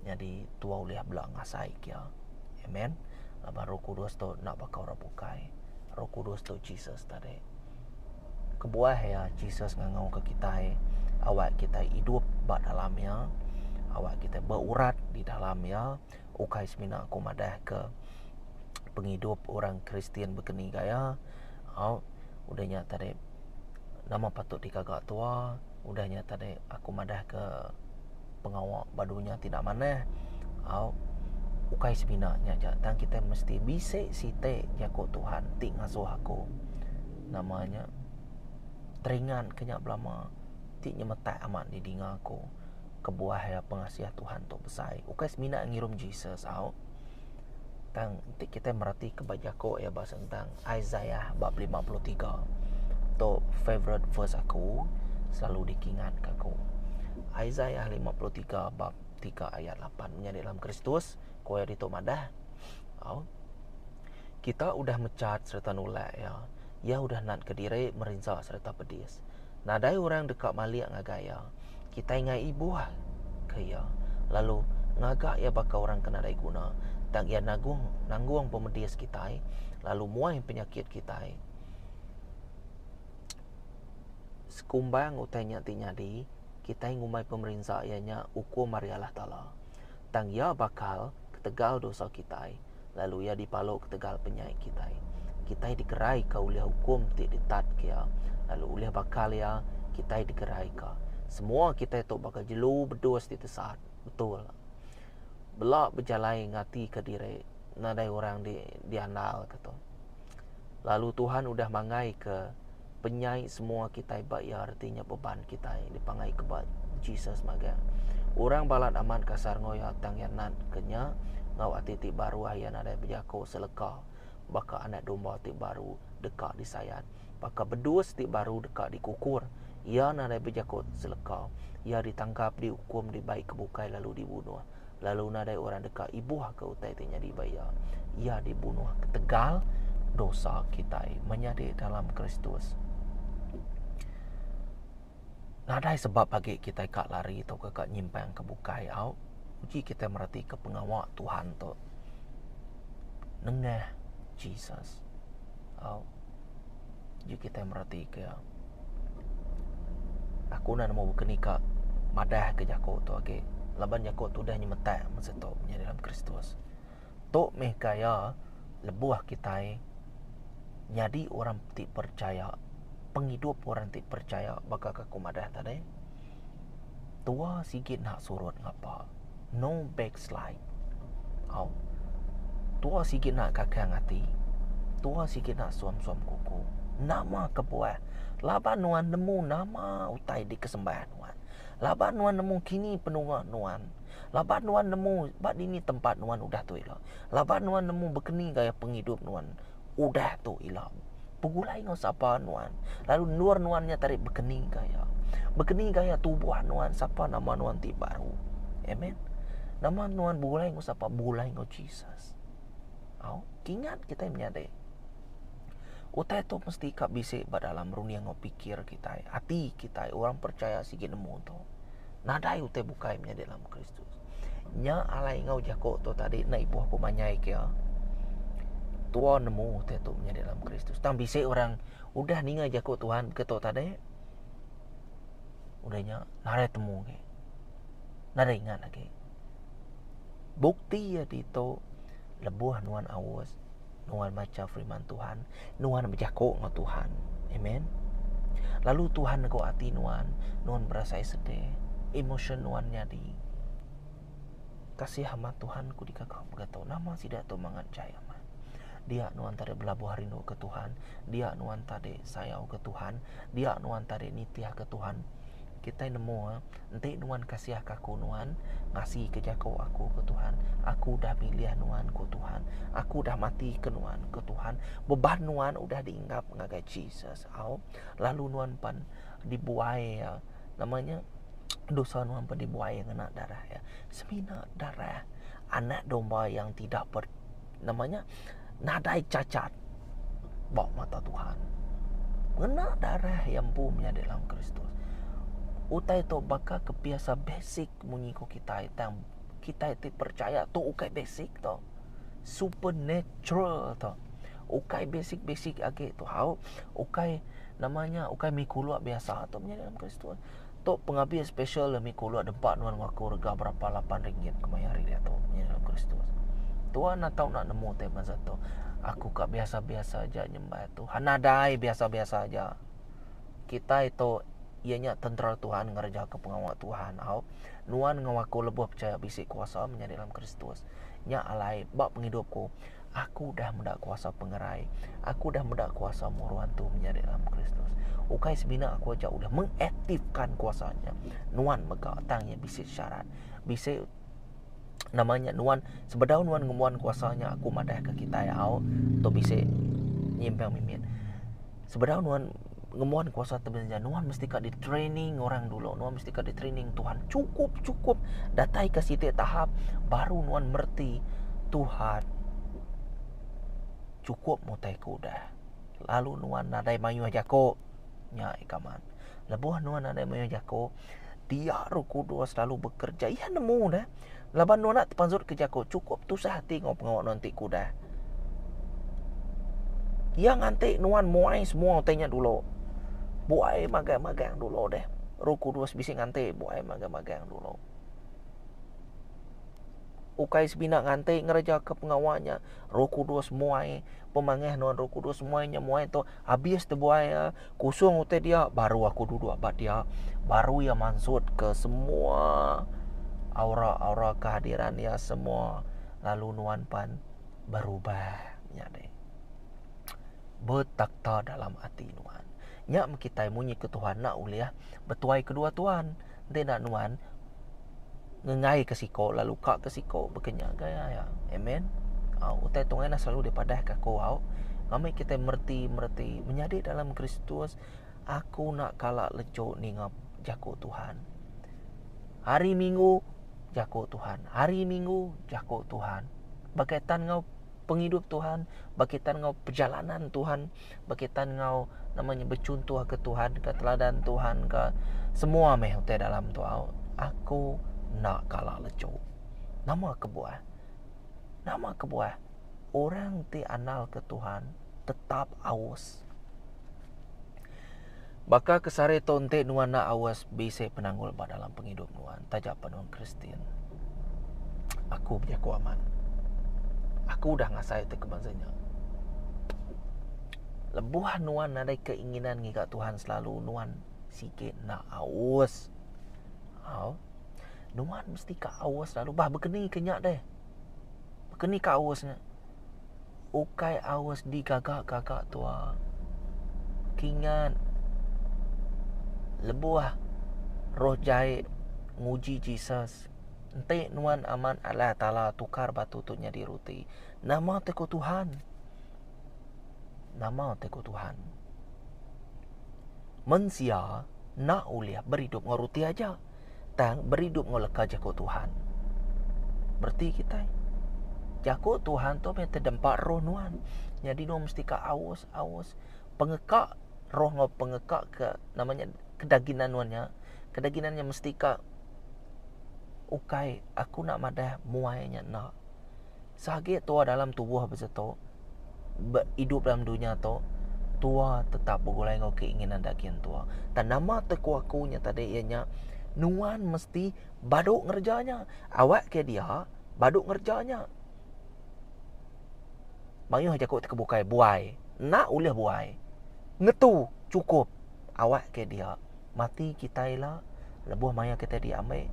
Speaker 1: Jadi tua uliah belang ngasai kia. Amen. Laban Roh Kudus tu nak bakau rabukai. Roh Kudus tu Jesus tadi. Kebuah ya Jesus ngangau ke kita. Awak kita hidup bak dalamnya. Awak kita berurat di dalamnya. Ukai semina aku madah ke penghidup orang Kristian berkeni gaya. Udahnya tadi nama patut dikagak tua. Udahnya tadi aku madah ke pengawal badunya tidak mana. Ukai sebenarnya dan kita mesti bisik site jago Tuhan tik ngasuh aku. Namanya teringan kenyak belama tik nyemetak amat di dinga aku. Kebuah ya pengasiah Tuhan tu besar. Ukai semina ngirum Jesus tang tik kita merhati kebajako ya bahasa tentang Isaiah bab 53. Tu favorite verse aku selalu dikingat aku. Isaiah 53 bab 3 ayat 8 menjadi dalam Kristus koya dito madah. Kita udah mecat serta nulak ya. Ya udah nak ke diri merinsa serta pedis. Nadai orang dekat maliak ngagaya. Kita ingai ibu kaya. Lalu ngagak ya bakal orang kena dai guna. Dan ya nanggung pemedis kita. Lalu muai penyakit kita. Sekumbang utainya tinyadi. Kita ngumai pemerintah ianya ukur marialah ta'ala. Tang ya bakal ketegal dosa kita. Lalu ya dipaluk ketegal penyai kita. Kita dikerai ka uliah hukum ti ditat kia. Lalu uliah bakal ya kita dikerai ka. Semua kita itu bakal jelu berdos di tesat. Betul. Belak berjalai ngati ke diri. Nadai orang diandal kata. Lalu Tuhan udah mangai ke penyai semua kita bayar artinya beban kita dipangai kebat Jesus maga. Orang balat aman kasar ngoya tang yanat kenya ngau ati baru ayan ada bejako seleka. Baka anak domba ti baru dekat disayat. Baka bedus ti baru dekat dikukur. Ia nada bejako seleka. Ia ditangkap, dihukum, dibaik kebukai lalu dibunuh. Lalu nada orang dekat ibuh ke utai tinya dibayar. Ia dibunuh ketegal dosa kita menyadi dalam Kristus. Nadai sebab bagi kita kak lari atau kak nyimpang ke bukai au. Uji kita merhati ke pengawak Tuhan tu. Nengah Jesus. Au. Uji kita merhati ke aku nak mau berkenikah madah ke jako tu okay. Laban jako tu dah nyemetak masa tu menjadi dalam Kristus. Tok meh kaya lebuah kita nyadi orang ti percaya, penghidup orang ti percaya bakal aku madah tadi. Tua sikit nak surut ngapa? No backslide. Au. Tua sikit nak kakang hati. Tua sikit nak suam-suam kuku. Nama kebuah. Laban nuan nemu nama utai di kesembahan nuan. Laban nuan nemu kini penungah nuan. Laban nuan nemu bak ini tempat nuan udah tu ilah. Laban nuan nemu berkeni gaya penghidup nuan udah tu ilah. Pegulai ngau siapa nuan. Lalu luar nuannya tarik berkeni gaya. Berkeni gaya tubuh nuan siapa nama nuan ti baru. Amen. Nama nuan bulai ngau siapa bulai ngau Jesus. Au, ingat kita menyadari. Utai tu mesti kak bisik dalam runia ngau pikir kita, hati kita, orang percaya sikit nemu tu. Nadai utai bukai menjadi dalam Kristus. Nya alai ngau jako tu tadi na ibuah pemanyai kia. Tua nemu utai tu menjadi dalam Kristus. Tang bisik orang udah ninga jako Tuhan ke tu tadi. Udahnya nadai temu ke. Nadai ingat lagi. Bukti ya di tu lebuah nuan awas. Nuan baca firman Tuhan, nuan berjakok dengan Tuhan. Amen. Lalu Tuhan nego hati nuan berasa sedih, emotion nuan nyadi. Kasih hamba Tuhan ku dikakak bergatau nama sidak tu mangat jaya man. Dia nuan tadi belabuh rindu ke Tuhan, dia nuan tadi sayau ke Tuhan, dia nuan tadi nitiah ke Tuhan. Kita nemu nanti nuan kasih aku nuan ngasih ke jakau aku ke Tuhan. Aku dah pilih nuan ke Tuhan. Aku dah mati ke nuan ke Tuhan. Beban nuan udah diinggap ngagai Jesus. Au. Lalu nuan pan dibuai ya. Namanya dosa nuan pan dibuai kena darah ya. Semina darah anak domba yang tidak namanya nadai cacat bawa mata Tuhan. Kena darah yang punya dalam Kristus. Utai tu bakal kebiasa basic munyiko kita itu percaya tu ukai basic tu supernatural tu ukai basic age tu hau ukai namanya ukai mikulu biasa tu menjadi dalam Kristus tu pengabian special mikulu dempak nuan ngaku rega berapa 8 ringgit kemayari dia tu menjadi dalam Kristus tuan nak tahu nak nemu te masa tu aku kak biasa-biasa aja nyembah tu hanadai biasa-biasa aja kita itu ianya tentera Tuhan ngerja ke pengawal Tuhan au nuan ngawaku lebuh percaya bisik kuasa menjadi dalam Kristus nya alai bab penghidupku aku dah mendak kuasa pengerai aku dah mendak kuasa muruan tu menjadi dalam Kristus ukai sebina aku aja udah mengaktifkan kuasanya nuan mega tangnya bisik syarat bisik namanya nuan sebedau nuan ngemuan kuasanya aku madah ke kita ya au tu bisik nyimpang mimin sebedau nuan ngemuan kuasa tebenja nuan mesti kak di training orang dulu nuan mesti kak di training Tuhan cukup datai ke situ tahap baru nuan merti Tuhan cukup mutai kuda lalu nuan nadai mayu jako nya ikaman lebuh nuan nadai mayu jako dia Roh Kudus selalu bekerja ia nemu dah laban nuan nak terpanzut ke jako cukup tu sehati ngau pengawak nanti kuda yang nanti nuan muai semua tanya dulu buai magang-magang dulu deh. Roh Kudus bising ngante buai magang-magang dulu. Ukai sebina ngante ngereja ke pengawalnya. Roh Kudus muai pemangeh nuan Roh Kudus muainya muai tu habis tu buai kusung ute dia baru aku duduk abad dia baru ya mansut ke semua aura-aura kehadiran dia semua lalu nuan pan berubah nyade. Betakta dalam hati nuan. Nya kita munyi ke Tuhan nak uliah betuai kedua Tuhan. Nanti nak nuan ngengai ke siko lalu kak ke siko bekenya gaya ya. Amen. Utai tungena selalu dipadah ke kau. Kami kita merti menjadi dalam Kristus. Aku nak kalak leco ni ngap jako Tuhan. Hari Minggu jako Tuhan. Hari Minggu jako Tuhan. Berkaitan ngau penghidup Tuhan, berkaitan ngau perjalanan Tuhan, berkaitan ngau namanya bercontoh ke Tuhan, ke teladan Tuhan, ke semua meh utai dalam tu. Aku nak kalak leco. Nama kebuah. Orang ti anal ke Tuhan tetap awas. Baka kesare tonte nuan na awas bisa penanggul ba dalam penghidup nuan tajak penuang Kristian. Aku berjaku aman. Aku dah ngasai te kebangsanya. Lebuh nuan ada keinginan ngika Tuhan selalu nuan sikit nak awas. Nuan mesti ka awas selalu bah berkeni kenyak deh. Berkeni ka awasnya. Ukai awas di gagak-gagak tua. Kingan lebuah roh jahit nguji Jesus. Ente nuan aman Allah Ta'ala tukar batu tu jadi roti. Nama teko Tuhan. Mensia nak uliah beridup ngau roti aja. Tang beridup ngau leka jako Tuhan. Berarti kita jako Tuhan tu memang terdampak roh nuan. Jadi nuan mesti ka awas. Pengekak roh ngau pengekak ke namanya kedaginan nuannya. Kedaginannya mesti ka ukai aku nak madah muainya nak. Sagi tua dalam tubuh beseto hidup dalam dunia tu tua tetap bergulai ngau keinginan dagian tua. Dan nama teku akunya tadi ianya nuan mesti baduk ngerjanya. Awak ke dia baduk ngerjanya. Mayuh jakut kebukai buai. Nak ulih buai. Ngetu cukup. Awak ke dia mati kita ila lebuh maya kita diambil.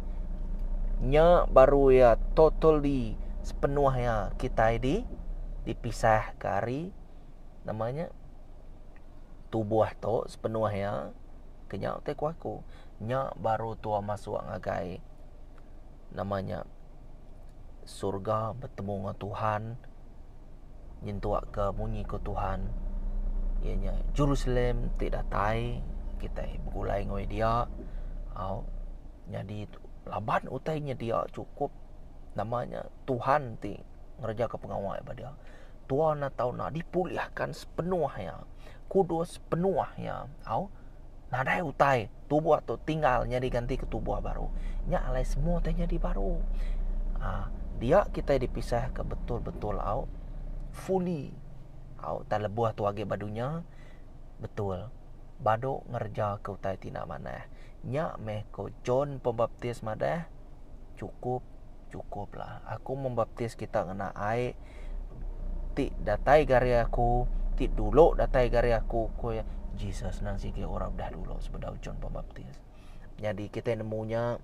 Speaker 1: Nya baru ya totally sepenuhnya kita dipisah kari namanya tubuh tu sepenuhnya kenyak te aku nya baru tua masuk ngagai namanya surga bertemu dengan Tuhan nyentuak ke munyi ke Tuhan ianya Jerusalem tidak tai kita bergulai ngoi dia jadi laban utainya dia cukup namanya Tuhan ti ngerja ke pengawal pada dia. Tuhan nak tahu nak dipulihkan sepenuhnya. Kudus sepenuhnya. Nadai utai tubuh tu tinggalnya diganti ke tubuh baru. Nya alai semua tanya di baru. Dia kita dipisah ke betul-betul fully. Tak lebuah tu age badunya betul. Bado ngerja ke utai tina mana. Nya meh ko John Pembaptis madah cukup lah. Aku membaptis kita kena air. Ti datai gari aku, ti dulu datai gari aku ko ya Jesus nang sigi orang dah dulu sebelum John Pembaptis. Jadi kita nemunya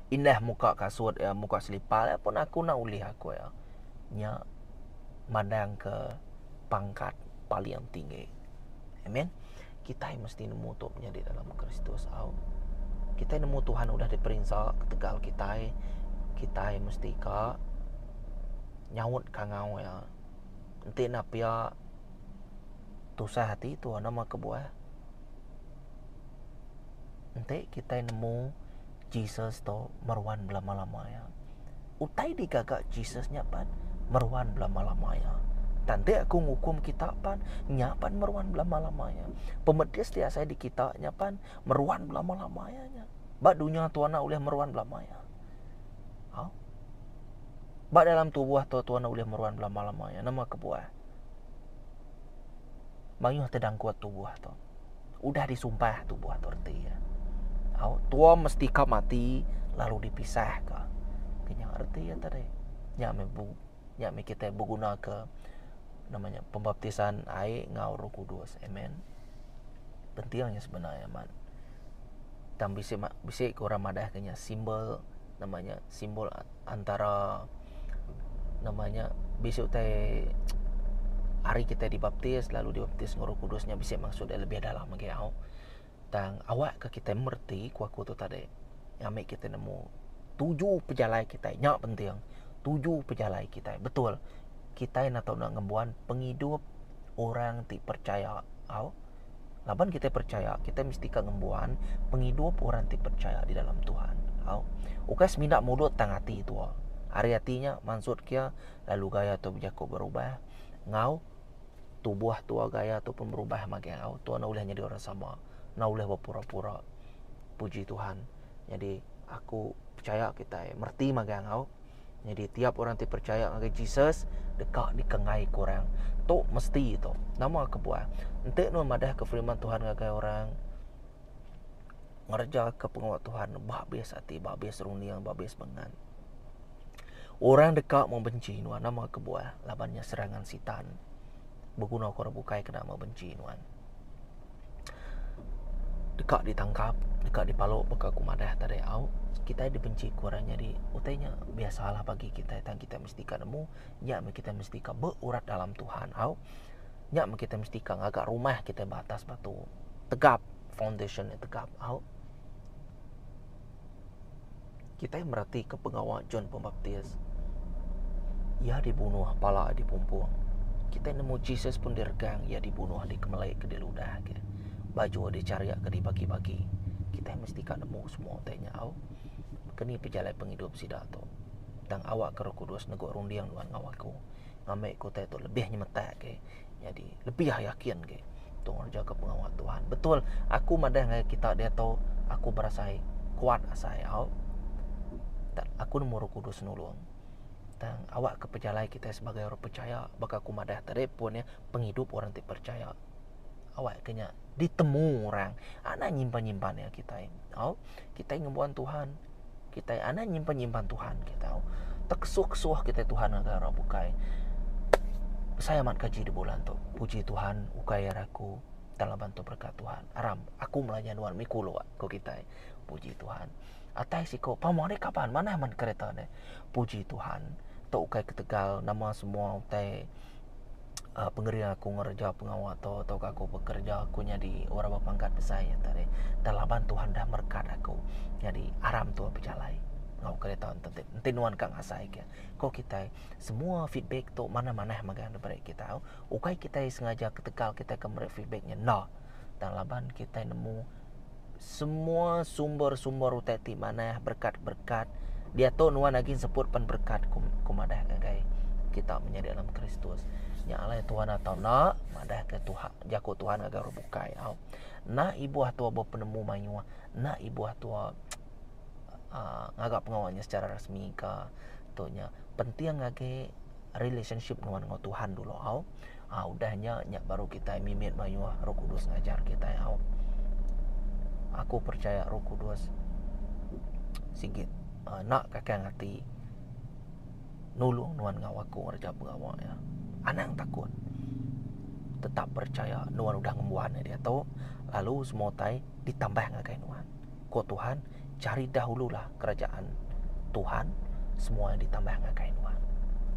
Speaker 1: indah muka kasut ya, muka selipar pun aku nak ulih aku ya. Nya madang ke pangkat paling tinggi. Amen. Kita mesti nemu tu menjadi dalam Kristus. Kita nemu Tuhan udah diperintah ketegal kita mesti ka nyaut kangau ya. Nanti napia tusah hati tu nama kebuah. Nanti kita nemu Jesus tu meruan belama-lama ya. Utai digagak Jesus nyapan meruan belama-lama ya. Tante aku ngukum kita pan nyapan meruan belama-lamanya. Pemedis dia saya di kita nyapan meruan belama-lamanya. Bak dunia tuana oleh meruan belamanya. Bak dalam tubuh tuana oleh meruan belama-lamanya. Nama kebuah. Mayuh tedang kuat tubuh tu. Udah disumpah tubuh tu erti ya. Tua mesti ka mati lalu dipisah ka. Kenya erti ya tadi. Nya me kita berguna ke namanya pembaptisan air ngau Roh Kudus. Amen. Pentingnya sebenarnya man. Dan bisik orang madah kenya simbol namanya simbol antara namanya bisik utai hari kita dibaptis, lalu dibaptis Roh Kudusnya bisa maksudnya lebih dalam lagi au. Dan awak ke kita merti ku tu tadi. Ambil kita nemu 7 pejalai kita. Nyak penting. 7 pejalai kita. Betul. Kita nak tahu nak ngembuan penghidup orang ti percaya au. Laban kita percaya, kita mesti kan ngembuan penghidup orang ti percaya di dalam Tuhan. Au. Ukas mindak mulut tang hati tu. Hari hatinya maksud kia lalu gaya tu berjaku berubah. Ngau tubuh tua gaya ataupun berubah makin au. Tuan boleh jadi orang sama. Nak boleh berpura-pura. Puji Tuhan. Jadi aku percaya kita merti magang au. Jadi tiap orang ti percaya dengan Jesus dekat dikengai korang. Tu mesti tu. Nama kebuah. Entek nu madah ke firman Tuhan ngagai orang. Ngerja ke pengawal Tuhan babes hati, babes runiang, babes bengan. Orang dekat membenci nuan nama kebuah labannya serangan sitan. Berguna korang bukai kena membenci nuan. Dekat ditangkap, dekat dipaluk baka kumadah tadi au. Kita dibenci kurang jadi utainya biasalah bagi kita tang kita mesti nemu nya kita mesti berurat dalam Tuhan au. Nya kita mesti agak rumah kita batas batu. Tegap foundation tegap au. Kita merhati ke pengawal John Pembaptis. Ia dibunuh, pala dipumpung. Kita nemu Jesus pun diregang, ia dibunuh, dikemelai ke diludah ke. Baju dicari ke dibagi-bagi. Kita mesti kan nemu semua tanya au. Kini pejalai penghidup sida tu. Tang awak ke Roh Kudus negok rundiang luan ngawaku. Ngamek kota itu lebih nyemetak ke. Jadi lebih yakin ke. Tu jaga pengawal Tuhan. Betul, aku madah ngai kita dia tahu aku berasai kuat asai au. Aku nemu Roh Kudus nulung. Dan awak ke pejalai kita sebagai orang percaya baka aku madah tadi pun ya penghidup orang ti percaya. Awak kena ditemu orang. Anak nyimpan-nyimpan ya kita. Oh, kita ngebuan Tuhan. Kita anak nyimpan-nyimpan Tuhan kita. Terkesuh-kesuh kita Tuhan negara bukai. Saya amat kaji di bulan tu. Puji Tuhan ukai aku dalam bantu berkat Tuhan. Aram, aku melanya Tuhan mikulo ko kita. Puji Tuhan. Atai siko pamane kapan mana man kereta ne. Puji Tuhan. Tu ukai ke Tegal nama semua utai pengeri aku ngerja pengawal atau aku bekerja aku jadi orang berpangkat saya tadi dalam Tuhan dah berkat aku jadi aram tu berjalan ngau kereta nanti nuan kang asai ke kau kita semua feedback tu mana-mana magan daripada kita ukai kita sengaja ke Tegal kita kembali feedbacknya no dalam kita nemu semua sumber-sumber utati mana berkat-berkat dia tu nuan lagi sebut pen berkat kumadah kai kita menjadi dalam Kristus. Nya alai Tuhan atau nak madah ke Tuhan jago Tuhan agar bukai au. Na ibu tua penemu mayua, na ibu tua ngagak pengawalnya secara resmi ke tunya. Penting ngage relationship nuan dengan Tuhan dulu au. Udahnya nya baru kita mimit mayua Roh Kudus ngajar kita au. Aku percaya Roh Kudus sikit nak kakang hati nulung nuan ngawaku ngerja pengawal ya. Anak takut tetap percaya nuan udah ngembuan dia tahu lalu semua tai ditambah ngagai nuan ko Tuhan cari dahululah kerajaan Tuhan semua yang ditambah ngagai nuan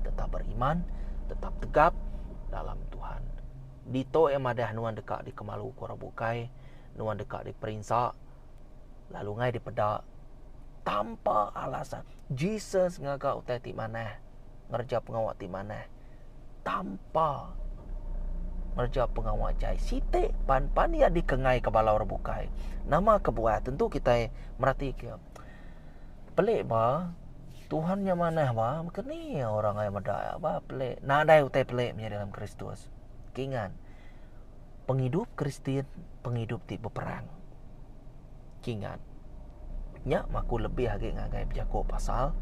Speaker 1: tetap beriman tetap tegap dalam Tuhan dito yang madah nuan dekat di kemalu kora bukai nuan dekat di perinsak lalu ngai di pedak tanpa alasan Jesus ngagak utai ti mana ngerja pengawal ti mana tanpa ngerja pengawal jai sitik pan ya dikengai kepala orang bukai nama kebuat tentu kita merhati ke pelik ba Tuhan yang mana ba kini orang yang ada ba pelik nadai utai pelik menjadi dalam Kristus kingan penghidup Kristen penghidup ti berperang kingan nya maku lebih lagi ngagai berjago pasal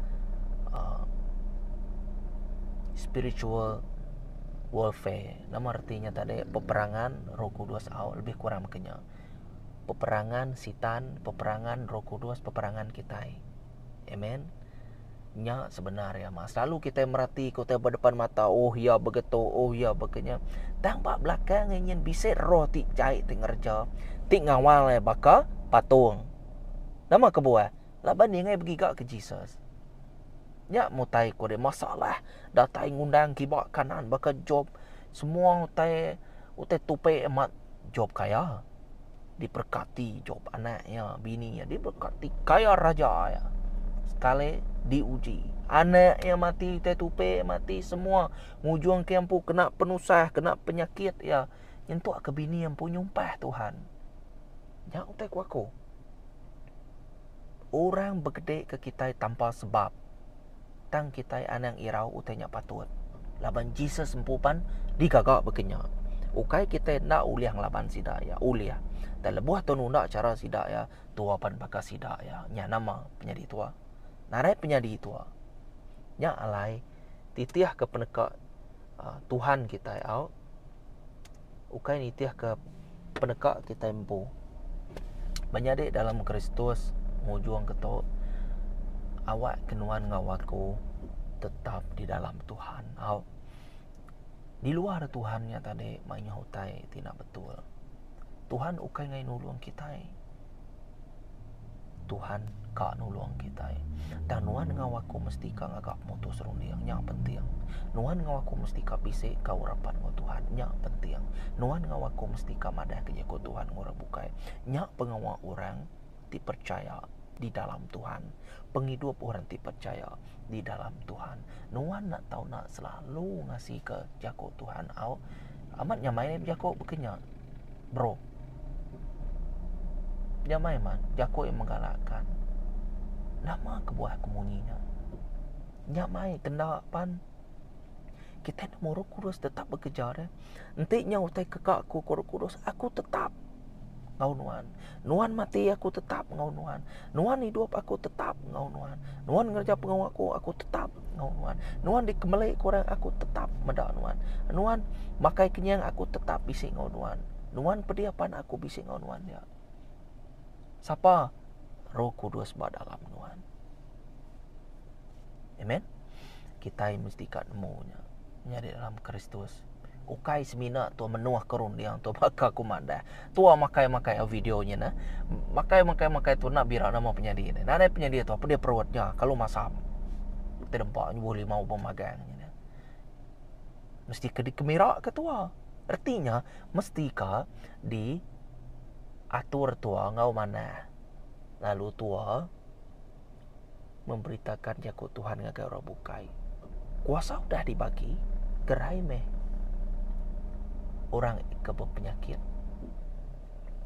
Speaker 1: spiritual warfare. Nama artinya tadi peperangan Roh Kudus lebih kurang makanya. Peperangan sitan, peperangan Roh Kudus, peperangan kita. Amen. Nya sebenarnya mas. Lalu kita merhati kita berdepan mata, oh ya begitu, oh ya begenya. Tampak belakang ingin bisik roh ti cai ti ngerja. Ti ngawal baka patung. Nama kebuah. Laban ngai bergigak ke Jesus. Nya mutai ko de masalah datai ngundang kibak kanan baka job Semua utai tupai emat job kaya. Diberkati job anaknya, bininya diberkati kaya raja ya. Sekali diuji, anaknya mati, utai tupai mati semua. Ngujuang kempu kena penusah, kena penyakit ya. Nyentuh ke bini yang punya nyumpah Tuhan. Ya utai kuaku. Orang bergede ke kita tanpa sebab. Tang kita anang irau utainya patut. Laban Jesus sempupan digagak berkenyak. Ukai kita nak uliah laban sidak ya, uliah. Dan lebuh tonu nak cara sidak ya, tua pan bakas sidak ya. Nya nama penyadi tua. Narai penyadi tua. Nya alai titiah ke penekak Tuhan kita ya. Ukai nitiah ke penekak kita empu. Menyadik dalam Kristus ngujuang ketok awak kenuan ngawaku tetap di dalam Tuhan. Di luar Tuhannya tadi mainnya hutai tidak betul. Tuhan ukai ngai nulung kita. Tuhan ka nulung kita. Dan nuan ngawaku mesti ka ngagap mutus rundiang yang penting. Nuan ngawaku mesti ka bisik ka urapan ngo Tuhan yang penting. Nuan ngawaku mesti ka madah ke ko Tuhan ngora bukai. Nya pengawa orang dipercaya di dalam Tuhan. Penghidup orang dipercaya di dalam Tuhan. Nuan nak tahu nak selalu ngasih ke jago Tuhan. Amat nyamai ni jago bekenya. Bro. Nyamai man jago yang menggalakkan. Nama kebuah kemunyinya. Nyamai kendapan kita nak Roh Kudus tetap bekerja. Entiknya utai kekak aku Roh Kudus, aku tetap ngau nuan. Nuan mati aku tetap ngau nuan. Nuan hidup aku tetap ngau nuan. Nuan ngerja pengau aku tetap ngau nuan. Nuan dikemelai korang aku tetap medak nuan. Nuan makai kenyang aku tetap bisik ngau nuan. Nuan pediapan aku bisik ngau nuan ya. Siapa? Roh Kudus dalam nuan. Amen. Kita mesti kat nemunya. Nyari dalam Kristus. Ukai semina tua menuah kerundiang tua bakal kumandah. Tua makai videonya na. Makai tu nak bira nama penyadi ni. Nada penyadi tu apa dia perutnya kalau masak. Terdempaknya boleh mau pemagang ni. Mesti ke dikemirak ke tua. Artinya mesti ka di atur tua ngau mana. Lalu tua memberitakan jago Tuhan ngagara bukai. Kuasa sudah dibagi gerai meh. Orang kebab penyakit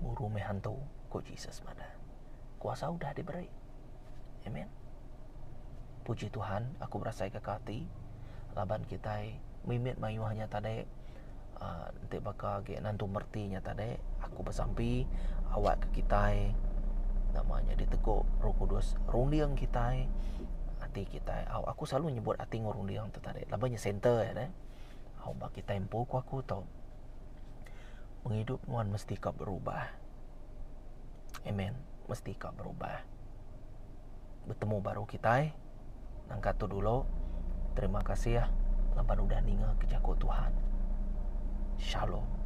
Speaker 1: buru meh hantu ko Jesus mana. Kuasa sudah diberi. Amen. Puji Tuhan, aku berasai ke hati laban kita mimit mayu hanya tadi nanti bakal ge nantu mertinya tadi aku bersampi awak ke kita namanya diteguk Roh Kudus rundiang kita hati kita. Aku selalu nyebut hati ngurundiang tu tadi labanya center ya deh. Bagi tempo aku tahu menghidup nuan mesti kau berubah. Amen. Mesti kau berubah. Bertemu baru kita nangkat tu dulu. Terima kasih ya laban udah ninga ke jago Tuhan. Shalom.